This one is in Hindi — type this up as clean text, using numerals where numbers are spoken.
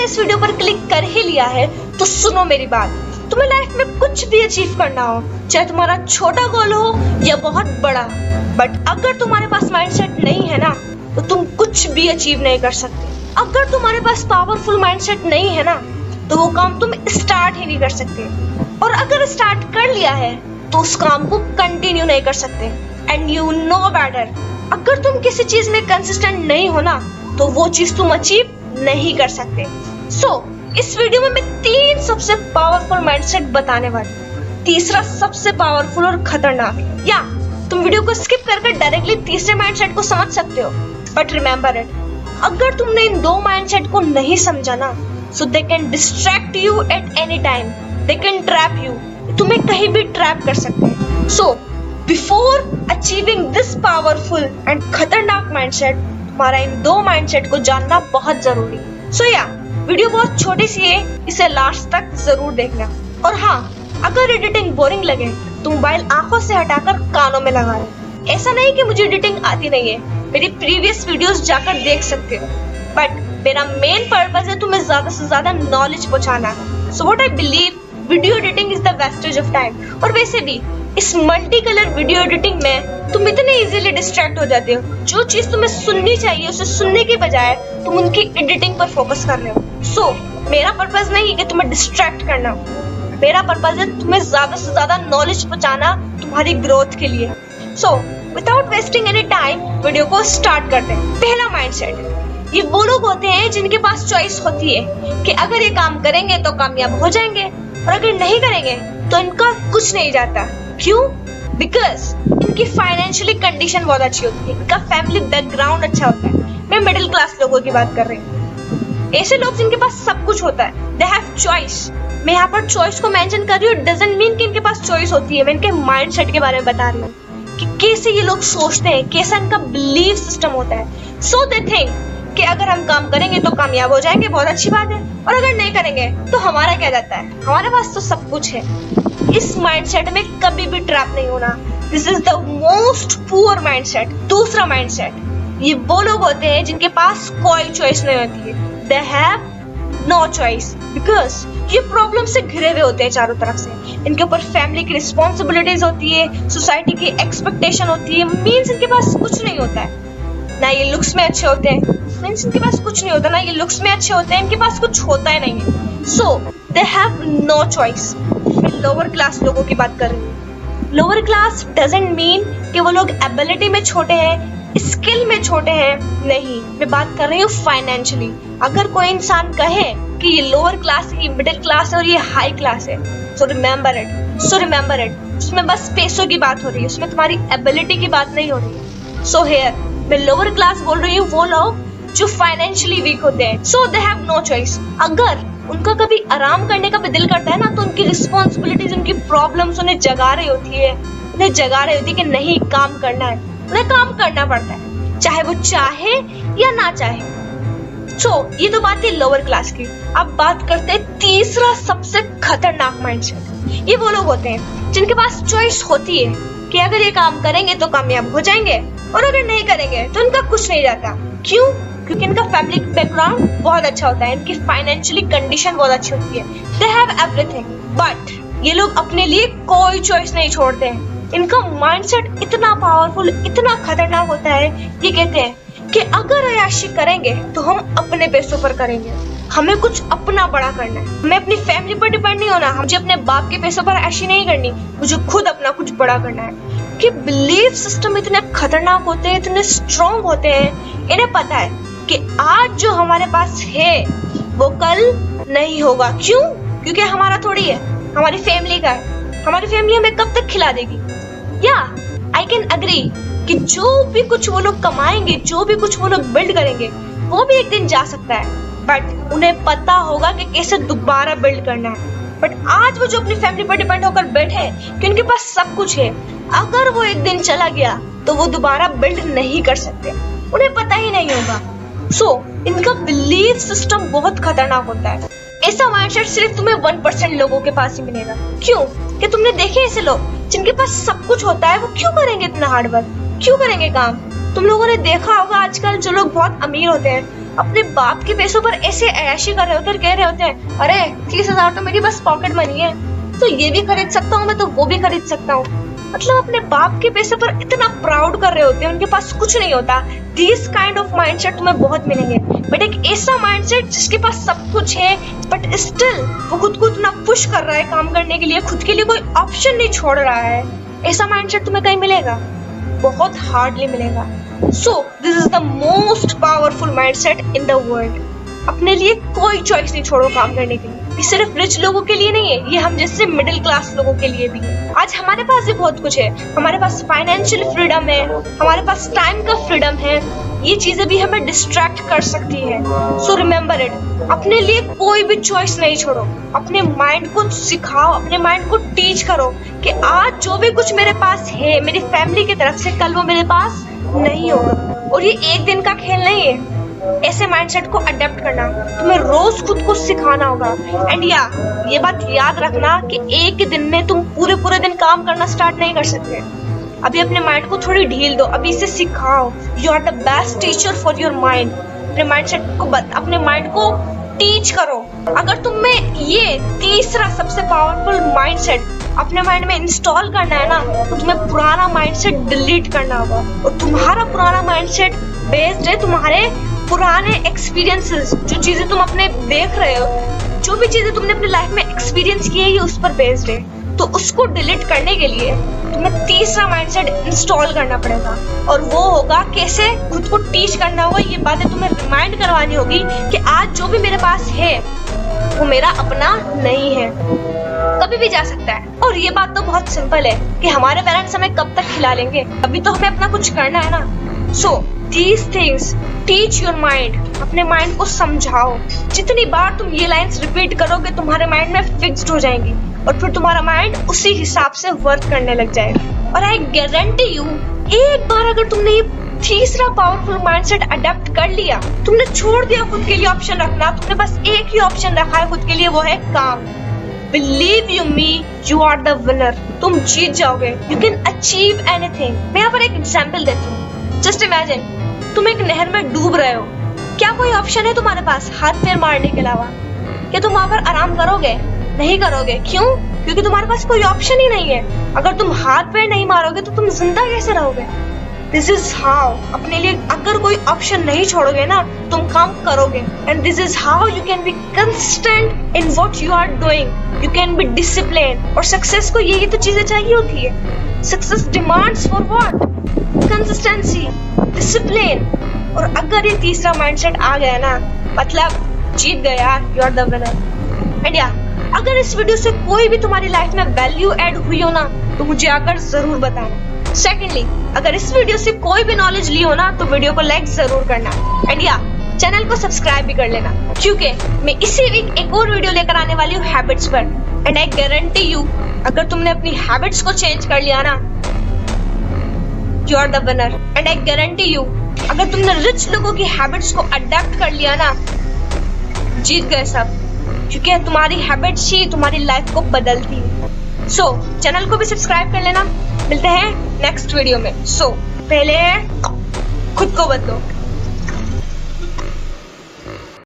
इस वीडियो पर क्लिक कर ही लिया है तो सुनो मेरी बात। तुम्हें लाइफ में कुछ भी अचीव करना हो, चाहे तुम्हारा छोटा गोल हो या बहुत बड़ा, बट अगर तुम्हारे पास माइंडसेट नहीं है ना तो तुम कुछ भी अचीव नहीं कर सकते। अगर तुम्हारे पास पावरफुल माइंडसेट नहीं है ना तो वो काम तुम स्टार्ट ही नहीं कर सकते, और अगर स्टार्ट कर लिया है तो उस काम को कंटिन्यू नहीं कर सकते। एंड यू नो बेटर, अगर तुम किसी चीज में कंसिस्टेंट नहीं हो ना तो वो चीज तुम अचीव नहीं कर सकते। इस वीडियो में मैं 3 सबसे पावरफुल माइंडसेट बताने वाली हूँ। तीसरा सबसे पावरफुल और खतरनाक है, या तुम वीडियो को स्किप करके डायरेक्टली तीसरे माइंडसेट को समझ सकते हो। बट रिमेंबर इट, अगर तुमने इन 2 माइंडसेट को नहीं समझा ना so they can distract you at any time, they can trap you, तुम्हें कहीं भी ट्रैप कर सकते हैं। So before achieving this powerful and खतरनाक माइंडसेट, तुम्हारा इन 2 माइंडसेट को जानना बहुत जरूरी है। वीडियो बहुत छोटी सी है, इसे लास्ट तक जरूर देखना। और हाँ, अगर एडिटिंग बोरिंग लगे तो मोबाइल आंखों से हटाकर कानों में लगा लें। ऐसा नहीं कि मुझे एडिटिंग आती नहीं है, मेरी प्रीवियस वीडियोस जाकर देख सकते हो, बट मेरा मेन पर्पस है तुम्हें ज्यादा से ज्यादा नॉलेज पहुंचाना। So what I believe, video editing is the wastage of time. और वैसे भी इस मल्टी कलर वीडियो एडिटिंग में तुम इतने इजीली डिस्ट्रैक्ट हो जाते हो, जो चीज तुम्हें सुननी चाहिए उसे सुनने के बजाय तुम उनकी एडिटिंग पर फोकस कर रहे हो। मेरा पर्पस नहीं है कि तुम्हें डिस्ट्रैक्ट करना, मेरा पर्पस है तुम्हें ज्यादा से ज्यादा नॉलेज पहुंचाना तुम्हारी ग्रोथ के लिए। Without wasting any time video को स्टार्ट करते हैं। पहला माइंडसेट, ये वो लोग होते हैं जिनके पास चॉइस होती है कि अगर ये काम करेंगे तो कामयाब हो जाएंगे, और अगर नहीं करेंगे तो इनका कुछ नहीं जाता। क्यों? बिकॉज इनकी फाइनेंशियली कंडीशन बहुत अच्छी होती है, इनका फैमिली बैकग्राउंड अच्छा होता है। मैं मिडिल क्लास लोगों की बात कर रही हूँ, ऐसे लोग जिनके पास सब कुछ होता है, दे हैव चॉइस। मैं यहाँ पर चॉइस को मेंशन कर रही हूँ, डजंट मीन कि इनके पास चॉइस होती है। मैं इनके माइंडसेट के बारे में बता रही हूँ कि कैसे ये लोग सोचते हैं, कैसा इनका बिलीफ सिस्टम होता है। सो दे थिंक कि अगर हम काम करेंगे तो कामयाब हो जाएंगे, बहुत अच्छी बात है, और अगर नहीं करेंगे तो हमारा क्या जाता है, हमारे पास तो सब कुछ है। इस माइंडसेट में कभी भी ट्रैप नहीं होना। This is the most poor mindset. दूसरा माइंडसेट, ये वो लोग होते हैं जिनके पास कोई चॉइस नहीं होती है, they have no choice, because ये प्रॉब्लम से घिरे हुए होते हैं चारों तरफ से। इनके ऊपर फैमिली की रिस्पॉन्सिबिलिटीज होती है, सोसाइटी की एक्सपेक्टेशन होती है, मीन्स इनके पास कुछ नहीं होता है। ना ये लुक्स में अच्छे होते हैं, मीन्स इनके पास कुछ नहीं होता, ना ये लुक्स में अच्छे होते हैं, इनके पास कुछ होता ही नहीं है। सो दे हैव नो चॉइस। मैं लोअर क्लास लोगों की बात कर रही हूँ। लोअर क्लास डजंट मीन कि वो लोग एबिलिटी में छोटे हैं, स्किल में छोटे हैं, नहीं, मैं बात कर रही हूँ फाइनेंशियली। अगर कोई इंसान कहे कि ये लोअर क्लास है, ये मिडिल क्लास है और ये हाई क्लास है, सो रिमेंबर इट, उसमें बस पैसों की बात हो रही है, उसमें तुम्हारी एबिलिटी की बात नहीं हो रही है। सो हियर मैं लोअर क्लास बोल रही हूँ वो लोग जो फाइनेंशियली वीक होते हैं। सो दे हैव नो चॉइस। अगर उनका कभी आराम करने का भी दिल करता है ना तो उनकी रिस्पॉन्सिबिलिटीज, उनकी प्रॉब्लम्स उन्हें जगा रही होती है कि नहीं, काम करना है, उन्हें काम करना पड़ता है, चाहे वो चाहे या ना चाहे। ये तो बात है लोअर क्लास की। अब बात करते हैं तीसरा सबसे खतरनाक माइंडसेट। ये वो लोग होते हैं जिनके पास चॉइस होती है कि अगर ये काम करेंगे तो कामयाब हो जाएंगे, और अगर नहीं करेंगे तो इनका कुछ नहीं जाता। क्यों? क्योंकि इनका फैमिली बैकग्राउंड बहुत अच्छा होता है, इनकी फाइनेंशियली कंडीशन बहुत अच्छी होती है, दे हैव एवरीथिंग। बट ये लोग अपने लिए कोई चॉइस नहीं छोड़ते हैं। इनका माइंडसेट इतना पावरफुल, इतना खतरनाक होता है, ये कहते हैं कि अगर अय्याशी करेंगे तो हम अपने पैसों पर करेंगे, हमें कुछ अपना बड़ा करना है, हमें अपनी फैमिली पर डिपेंड नहीं होना, मुझे अपने बाप के पैसों पर अय्याशी नहीं करनी, मुझे खुद अपना कुछ बड़ा करना है। कि बिलीफ सिस्टम इतने खतरनाक होते हैं, इतने स्ट्रॉन्ग होते हैं, इन्हें पता है कि आज जो हमारे पास है वो कल नहीं होगा। क्यों? क्योंकि हमारा थोड़ी है, हमारी फैमिली का है, हमारी फैमिली हमें कब तक खिला देगी। या आई कैन अग्री कि जो भी कुछ वो लोग कमाएंगे, जो भी कुछ वो लोग बिल्ड करेंगे, वो भी एक दिन जा सकता है, बट उन्हें पता होगा कि कैसे दोबारा बिल्ड करना है। बट आज वो जो अपनी फैमिली पर डिपेंड होकर बैठे हैं कि उनके पास सब कुछ है, अगर वो एक दिन चला गया तो वो दोबारा बिल्ड नहीं कर सकते, उन्हें पता ही नहीं होगा। इनका बिलीफ सिस्टम बहुत खतरनाक होता है। ऐसा माइंडसेट सिर्फ तुम्हें 1% लोगों के पास ही मिलेगा। क्यों? कि तुमने देखे ऐसे लोग जिनके पास सब कुछ होता है, वो क्यों करेंगे इतना हार्ड वर्क, क्यों करेंगे काम? तुम लोगों ने देखा होगा आजकल जो लोग बहुत अमीर होते हैं अपने बाप के पैसों पर ऐसे ऐशी कर रहे होते हैं, कह रहे होते हैं अरे 30,000 तो मेरी बस पॉकेट मनी है, तो ये भी खरीद सकता हूँ मैं, तो वो भी खरीद सकता हूँ। मतलब अपने बाप के पैसे पर इतना प्राउड कर रहे होते हैं, उनके पास कुछ नहीं होता। दिस काइंड ऑफ माइंडसेट तुम्हें बहुत मिलेंगे। बट एक ऐसा माइंडसेट जिसके पास सब कुछ है बट स्टिल वो खुद को इतना पुश कर रहा है काम करने के लिए, खुद के लिए कोई ऑप्शन नहीं छोड़ रहा है, ऐसा माइंडसेट तुम्हें कहीं मिलेगा? बहुत हार्डली मिलेगा। So this is the most powerful mindset in the world. अपने लिए कोई चॉइस नहीं छोड़ो काम करने के लिए। ये सिर्फ रिच लोगों के लिए नहीं है, ये हम जैसे मिडिल क्लास लोगों के लिए भी है। आज हमारे पास भी बहुत कुछ है, हमारे पास फाइनेंशियल फ्रीडम है, हमारे पास टाइम का फ्रीडम है, ये चीजें भी हमें डिस्ट्रैक्ट कर सकती है। सो रिमेम्बर इट, अपने लिए कोई भी चॉइस नहीं छोड़ो। अपने माइंड को सिखाओ, अपने माइंड को टीच करो कि आज जो भी कुछ मेरे पास है मेरी फैमिली की तरफ से, कल वो मेरे पास नहीं होगा। और ये एक दिन का खेल नहीं है। ऐसे माइंडसेट को अडेप्ट करना, तुम्हें रोज खुद को सिखाना होगा। एंड ये बात याद रखना कि एक ही दिन में तुम पूरे दिन काम करना स्टार्ट नहीं कर सकते। अभी अपने माइंड को थोड़ी ढील दो, अभी इसे सिखाओ। You are the best teacher for your mind. अपने माइंडसेट को अपने माइंड को टीच करो। अगर तुम में ये तीसरा सबसे पावरफुल माइंडसेट अपने माइंड में इंस्टॉल करना है ना, तो तुम्हें पुराना माइंडसेट डिलीट करना होगा। और तुम्हारा पुराना माइंडसेट बेस्ड है तुम्हारे पुराने एक्सपीरियंसेस, जो चीजें तुम अपने देख रहे हो, जो भी चीजें तुमने अपनी लाइफ में एक्सपीरियंस की है, ये उस पर बेस्ड है। तो उसको डिलीट करने के लिए तुम्हें तीसरा माइंडसेट इंस्टॉल करना पड़ेगा। और वो होगा कैसे? खुद को टीच करना होगा, ये बातें तुम्हें रिमाइंड करवानी होगी कि आज जो भी मेरे पास है वो मेरा अपना नहीं है, कभी भी जा सकता है। और ये बात तो बहुत सिंपल है कि हमारे पेरेंट्स हमें कब तक खिला लेंगे, अभी तो हमें अपना कुछ करना है ना। सो these things teach your mind। अपने माइंड को समझाओ। जितनी बार तुम ये लाइंस रिपीट करोगे तुम्हारे माइंड में फिक्स्ड हो जाएंगी और फिर तुम्हारा माइंड उसी हिसाब से वर्क करने लग जाएगा। और आई गारंटी यू, एक बार अगर तुमने ये तीसरा पावरफुल माइंडसेट अडेप्ट कर लिया, तुमने छोड़ दिया खुद के लिए ऑप्शन रखना, तुमने बस एक ही ऑप्शन रखा है खुद के लिए, वो है काम। Believe you me, you are the winner। तुम जीत जाओगे। You can achieve anything। मैं यहाँ पर एक एग्जाम्पल देती हूँ। Just imagine, तुम एक नहर में डूब रहे हो। क्या कोई ऑप्शन है तुम्हारे पास हाथ पैर मारने के अलावा? क्या तुम वहां पर आराम करोगे? नहीं करोगे। क्यों? क्योंकि तुम्हारे पास कोई ऑप्शन ही नहीं है। अगर तुम हाथ पैर नहीं मारोगे तो तुम जिंदा कैसे रहोगे? दिस इज हाउ, अपने लिए अगर कोई ऑप्शन नहीं छोड़ोगे ना, तुम काम करोगे। And this is how you can be consistent in what you are doing. You can be discipline. और सक्सेस को यही तो चीजें चाहिए होती है। Success demands for what? Consistency, discipline. और अगर ये तीसरा माइंडसेट आ गया ना, मतलब जीत गए यार, you are the winner. And अगर इस वीडियो से कोई भी तुम्हारी लाइफ में वैल्यू ऐड हुई हो ना, तो मुझे आकर जरूर बताना। सेकेंडली, अगर इस वीडियो से कोई भी नॉलेज ली हो ना, तो वीडियो को लाइक जरूर करना। एंड चैनल को सब्सक्राइब भी कर लेना, क्योंकि मैं इसी वीक एक और वीडियो लेकर आने वाली हूँ हैबिट्स पर। एंड आई गारंटी यू, अगर तुमने अपनी हैबिट्स को चेंज कर लिया ना, you are the winner. And I guarantee you, अगर तुमने रिच लोगों की हैबिट्स को अडेप्ट कर लिया ना, जीत गए सब, क्योंकि तुम्हारी हैबिट्स ही तुम्हारी लाइफ को बदलती है। सो चैनल को भी सब्सक्राइब कर लेना। मिलते हैं नेक्स्ट वीडियो में। सो पहले खुद को बदलो।